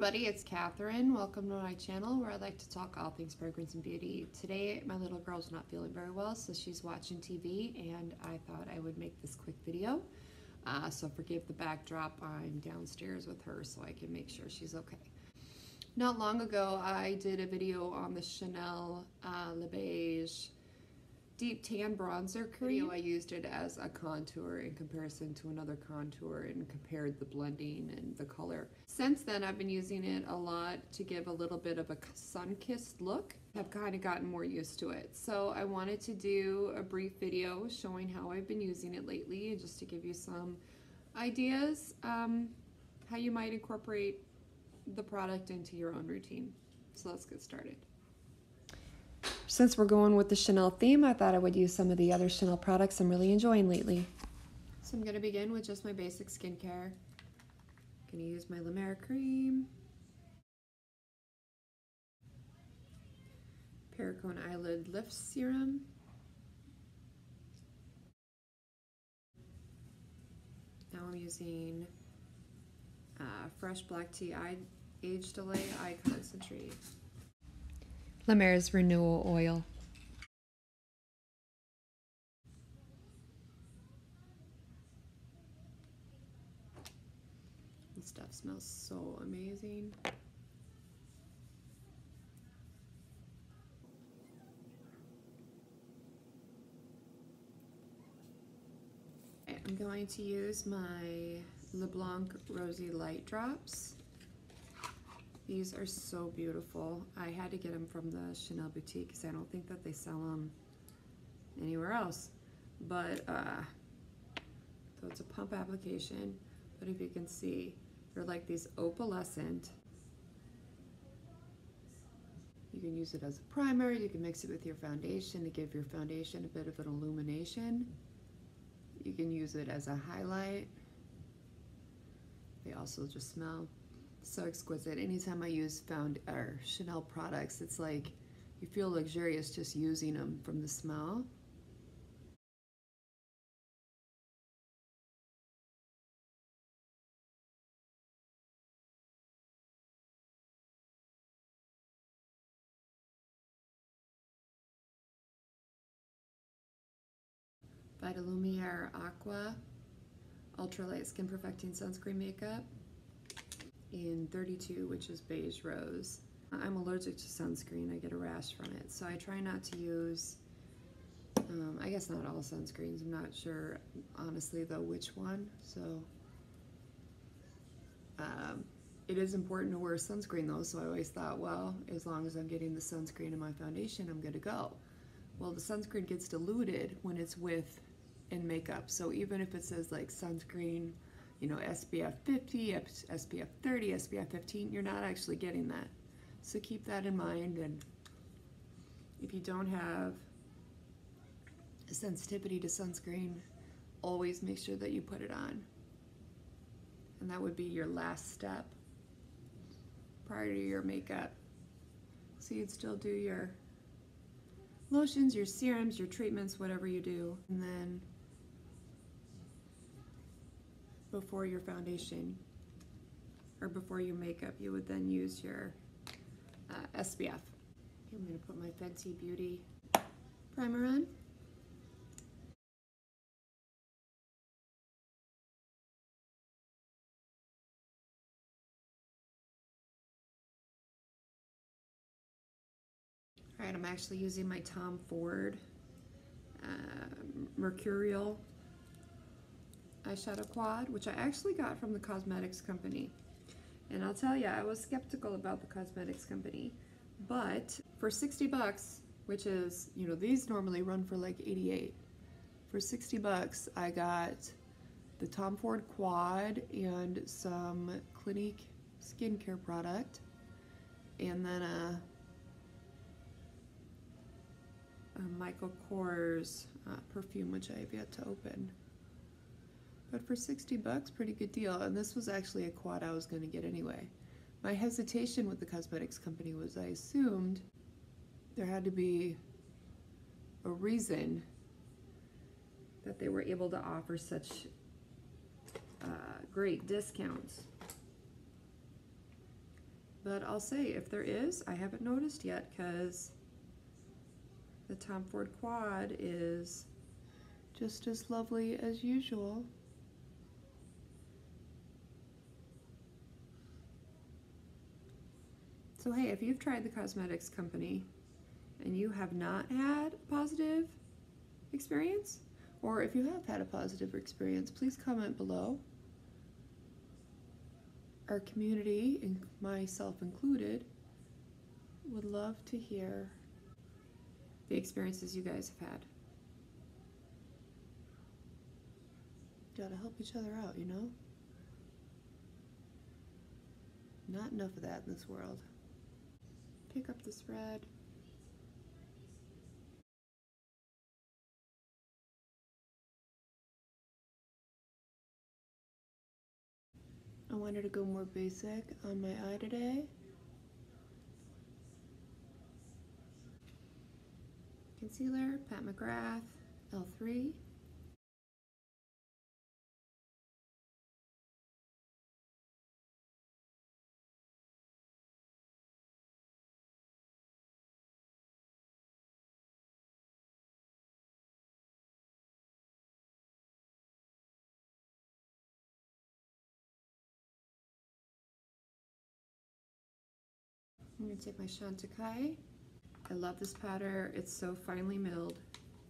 everybody, it's Catherine. Welcome to my channel where I like to talk all things fragrance and beauty. Today my little girl's not feeling very well, so she's watching TV and I thought I would make this quick video. So forgive the backdrop, I'm downstairs with her so I can make sure she's okay. Not long ago I did a video on the Chanel Beige Deep Tan Bronzer Cream. I used it as a contour in comparison to another contour and compared the blending and the color. Since then I've been using it a lot to give a little bit of a sun-kissed look. I've kind of gotten more used to it. So I wanted to do a brief video showing how I've been using it lately and just to give you some ideas how you might incorporate the product into your own routine. So let's get started. Since we're going with the Chanel theme, I thought I would use some of the other Chanel products I'm really enjoying lately. So I'm going to begin with just my basic skincare. I'm going to use my Lumiere cream, Perricone Eyelid Lift Serum, now I'm using Fresh Black Tea Age Delay Eye Concentrate, Mer's Renewal Oil. This stuff smells so amazing. I'm going to use my Blanc Rosy Light Drops. These are so beautiful. I had to get them from the Chanel boutique because I don't think that they sell them anywhere else. But, so it's a pump application, but if you can see, they're like these opalescent. You can use it as a primer, you can mix it with your foundation to give your foundation a bit of an illumination. You can use it as a highlight. They also just smell so exquisite. Anytime I use Chanel products, it's like you feel luxurious just using them from the smell. Vita Lumiere Aqua Ultralight Skin Perfecting Sunscreen Makeup in 32, which is Beige Rose. I'm allergic to sunscreen. I get a rash from it, so I try not to use, I guess not all sunscreens. I'm not sure, honestly, though, which one. So it is important to wear sunscreen, though, so I always thought, well, as long as I'm getting the sunscreen in my foundation, I'm good to go. Well, the sunscreen gets diluted when it's in makeup, so even if it says like sunscreen, you know, SPF 50, SPF 30, SPF 15, you're not actually getting that. So keep that in mind, and if you don't have a sensitivity to sunscreen, always make sure that you put it on. And that would be your last step prior to your makeup. So you'd still do your lotions, your serums, your treatments, whatever you do, and then before your foundation or before your makeup, you would then use your SPF. I'm going to put my Fenty Beauty primer on. All right, I'm actually using my Tom Ford Mercurial eyeshadow quad, which I actually got from the cosmetics company. And I'll tell you, I was skeptical about the cosmetics company, but for 60 bucks, which is, you know, these normally run for like 88. For 60 bucks, I got the Tom Ford quad and some Clinique skincare product, and then a Michael Kors perfume, which I have yet to open. But for 60 bucks, pretty good deal. And this was actually a quad I was going to get anyway. My hesitation with the cosmetics company was I assumed there had to be a reason that they were able to offer such great discounts. But I'll say, if there is, I haven't noticed yet, because the Tom Ford Quad is just as lovely as usual. So hey, if you've tried the cosmetics company and you have not had a positive experience, or if you have had a positive experience, please comment below. Our community, and myself included, would love to hear the experiences you guys have had. Gotta help each other out, you know? Not enough of that in this world. Pick up this red. I wanted to go more basic on my eye today. Concealer, Pat McGrath, L3. I'm going to take my Chantecaille. I love this powder. It's so finely milled,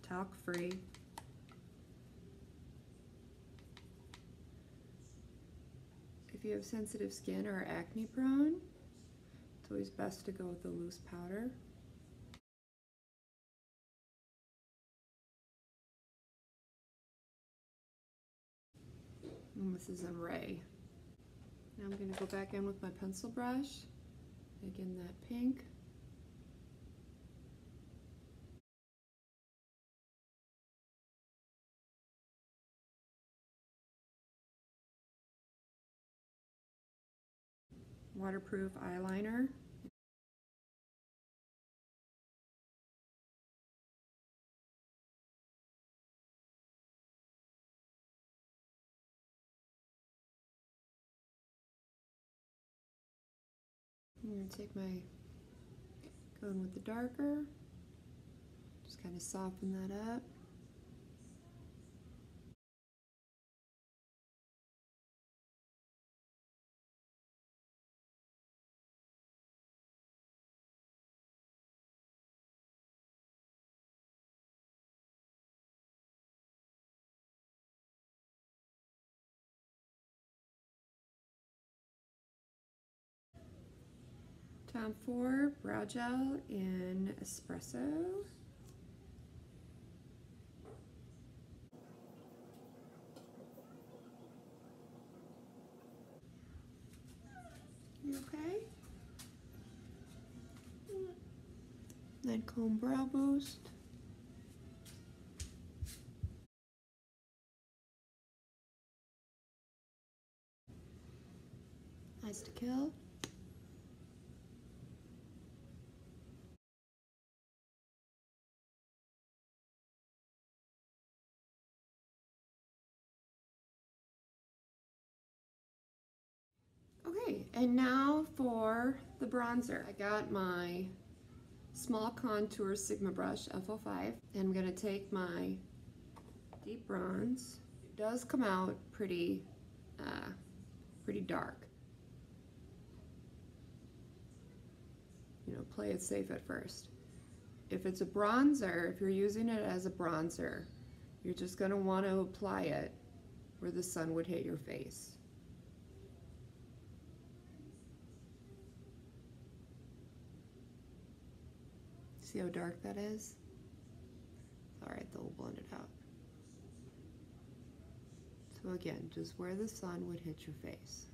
talc free. If you have sensitive skin or are acne prone, it's always best to go with a loose powder. And this is in Ray. Now I'm going to go back in with my pencil brush, again that pink. Waterproof eyeliner. I'm going to take my, go in with the darker, just kind of soften that up. Tom Ford Brow Gel in Espresso. You okay? Lancome Brow Boost. Eyes to Kill. Okay, and now for the bronzer. I got my small contour Sigma brush, F05, and I'm gonna take my deep bronze. It does come out pretty dark. You know, play it safe at first. If it's a bronzer, if you're using it as a bronzer, you're just gonna wanna apply it where the sun would hit your face. See how dark that is? Alright, they'll blend it out. So again, just where the sun would hit your face.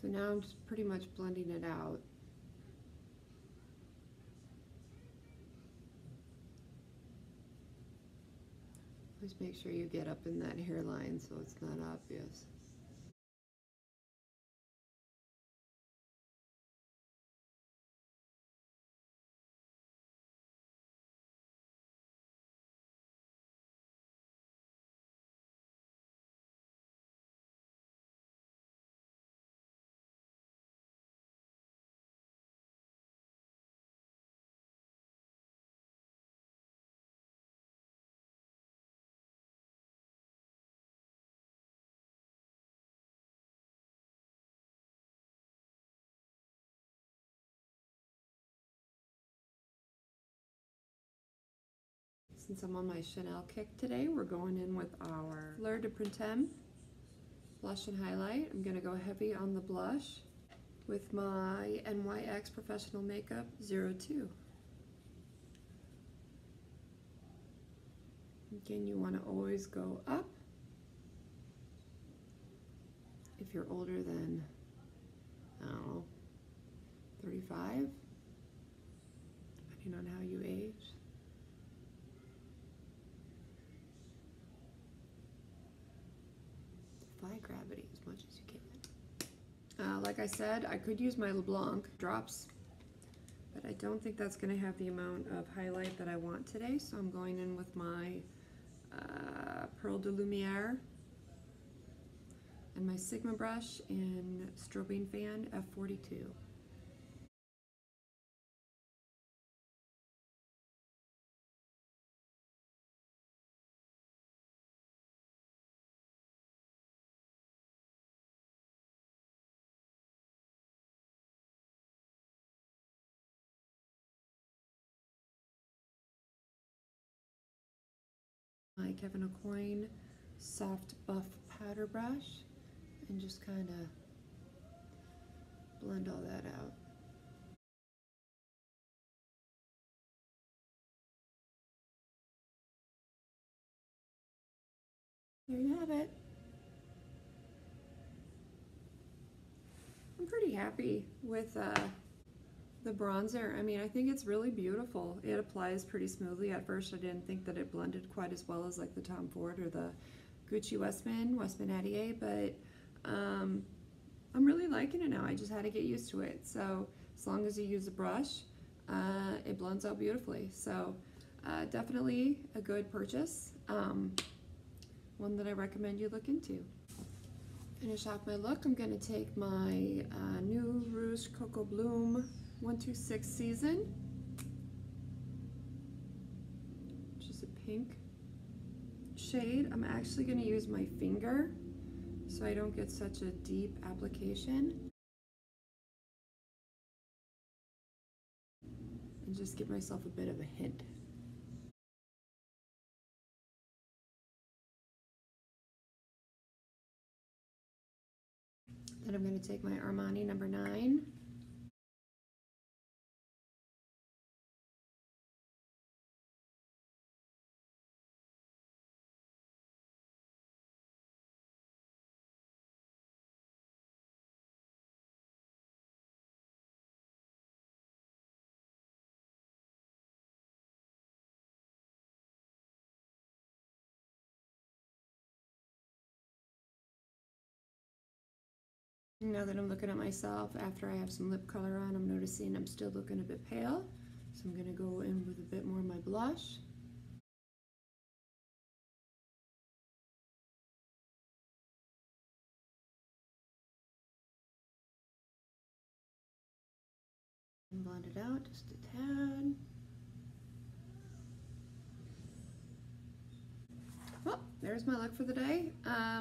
So now I'm just pretty much blending it out. Just make sure you get up in that hairline so it's not obvious. Since I'm on my Chanel kick today, we're going in with our Fleur de Printemps blush and highlight. I'm going to go heavy on the blush with my NYX Professional Makeup 02. Again, you want to always go up. If you're older than, I don't know, 35, depending on how you age. Defy gravity as much as you can. Like I said, I could use my Blanc drops, but I don't think that's going to have the amount of highlight that I want today, so I'm going in with my Pearl de Lumiere and my Sigma brush in Strobing Fan F42. My Kevin Aucoin soft buff powder brush and just kind of blend all that out. There you have it. I'm pretty happy with the bronzer. I mean, I think it's really beautiful. It applies pretty smoothly. At first I didn't think that it blended quite as well as like the Tom Ford or the Gucci Westman Atelier, but I'm really liking it now. I just had to get used to it. So as long as you use a brush, it blends out beautifully. So definitely a good purchase. One that I recommend you look into. Finish off my look, I'm going to take my new Rouge Coco Bloom 126 Season, which is a pink shade. I'm actually going to use my finger so I don't get such a deep application. And just give myself a bit of a hint. Then I'm going to take my Armani number 9. Now that I'm looking at myself after I have some lip color on, I'm noticing I'm still looking a bit pale. So I'm going to go in with a bit more of my blush. And blend it out just a tad. Well, there's my look for the day.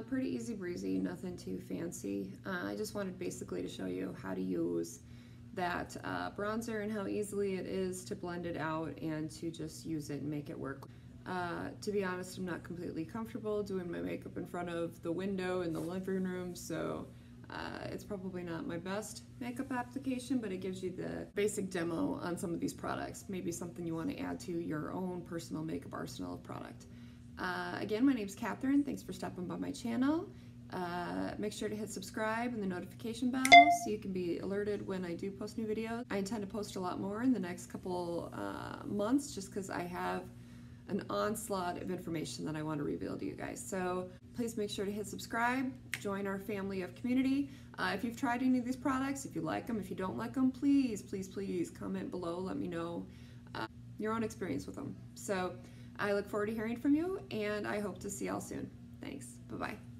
Pretty easy breezy, nothing too fancy. I just wanted basically to show you how to use that bronzer and how easily it is to blend it out and to just use it and make it work. To be honest, I'm not completely comfortable doing my makeup in front of the window in the living room, so it's probably not my best makeup application, but it gives you the basic demo on some of these products. Maybe something you want to add to your own personal makeup arsenal of product. Again, my name's Catherine. Thanks for stopping by my channel. Make sure to hit subscribe and the notification bell so you can be alerted when I do post new videos. I intend to post a lot more in the next couple months just because I have an onslaught of information that I want to reveal to you guys. So please make sure to hit subscribe, join our family of community. If you've tried any of these products, if you like them, if you don't like them, please, please, please comment below. Let me know your own experience with them. So I look forward to hearing from you, and I hope to see y'all soon. Thanks. Bye-bye.